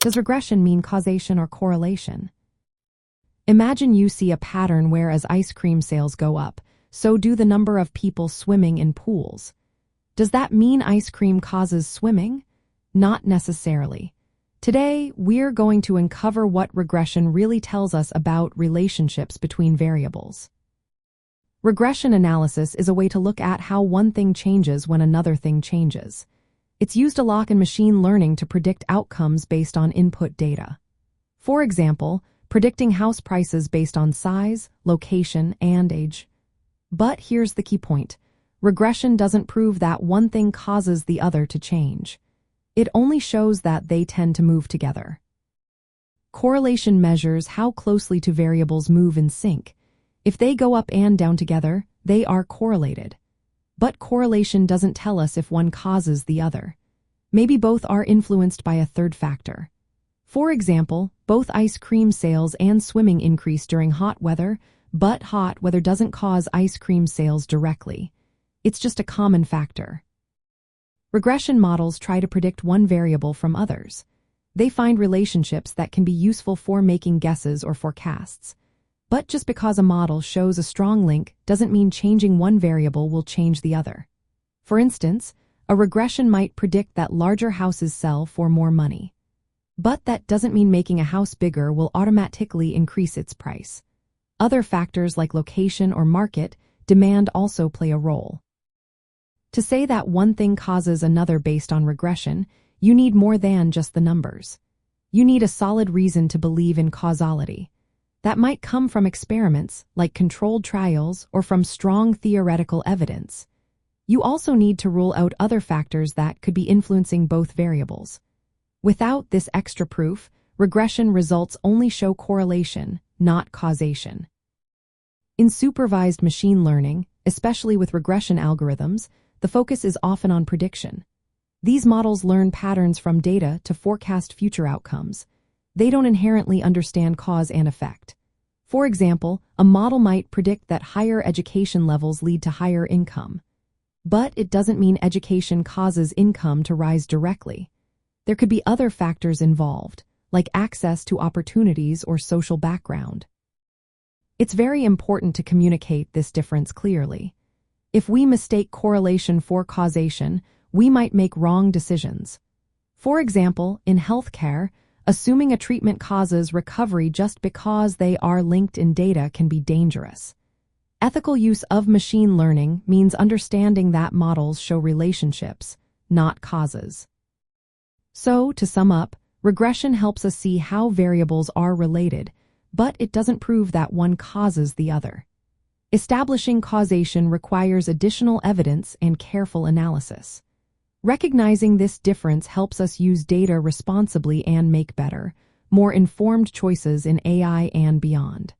Does regression mean causation or correlation? Imagine you see a pattern where as ice cream sales go up, so do the number of people swimming in pools. Does that mean ice cream causes swimming? Not necessarily. Today, we're going to uncover what regression really tells us about relationships between variables. Regression analysis is a way to look at how one thing changes when another thing changes. It's used a lot in machine learning to predict outcomes based on input data. For example, predicting house prices based on size, location, and age. But here's the key point. Regression doesn't prove that one thing causes the other to change. It only shows that they tend to move together. Correlation measures how closely two variables move in sync. If they go up and down together, they are correlated. But correlation doesn't tell us if one causes the other. Maybe both are influenced by a third factor. For example, both ice cream sales and swimming increase during hot weather, but hot weather doesn't cause ice cream sales directly. It's just a common factor. Regression models try to predict one variable from others. They find relationships that can be useful for making guesses or forecasts. But just because a model shows a strong link doesn't mean changing one variable will change the other. For instance, a regression might predict that larger houses sell for more money. But that doesn't mean making a house bigger will automatically increase its price. Other factors like location or market demand also play a role. To say that one thing causes another based on regression, you need more than just the numbers. You need a solid reason to believe in causality. That might come from experiments, like controlled trials, or from strong theoretical evidence. You also need to rule out other factors that could be influencing both variables. Without this extra proof, regression results only show correlation, not causation. In supervised machine learning, especially with regression algorithms, the focus is often on prediction. These models learn patterns from data to forecast future outcomes. They don't inherently understand cause and effect. For example, a model might predict that higher education levels lead to higher income. But it doesn't mean education causes income to rise directly. There could be other factors involved, like access to opportunities or social background. It's very important to communicate this difference clearly. If we mistake correlation for causation, we might make wrong decisions. For example, in healthcare, assuming a treatment causes recovery just because they are linked in data can be dangerous. Ethical use of machine learning means understanding that models show relationships, not causes. So, to sum up, regression helps us see how variables are related, but it doesn't prove that one causes the other. Establishing causation requires additional evidence and careful analysis. Recognizing this difference helps us use data responsibly and make better, more informed choices in AI and beyond.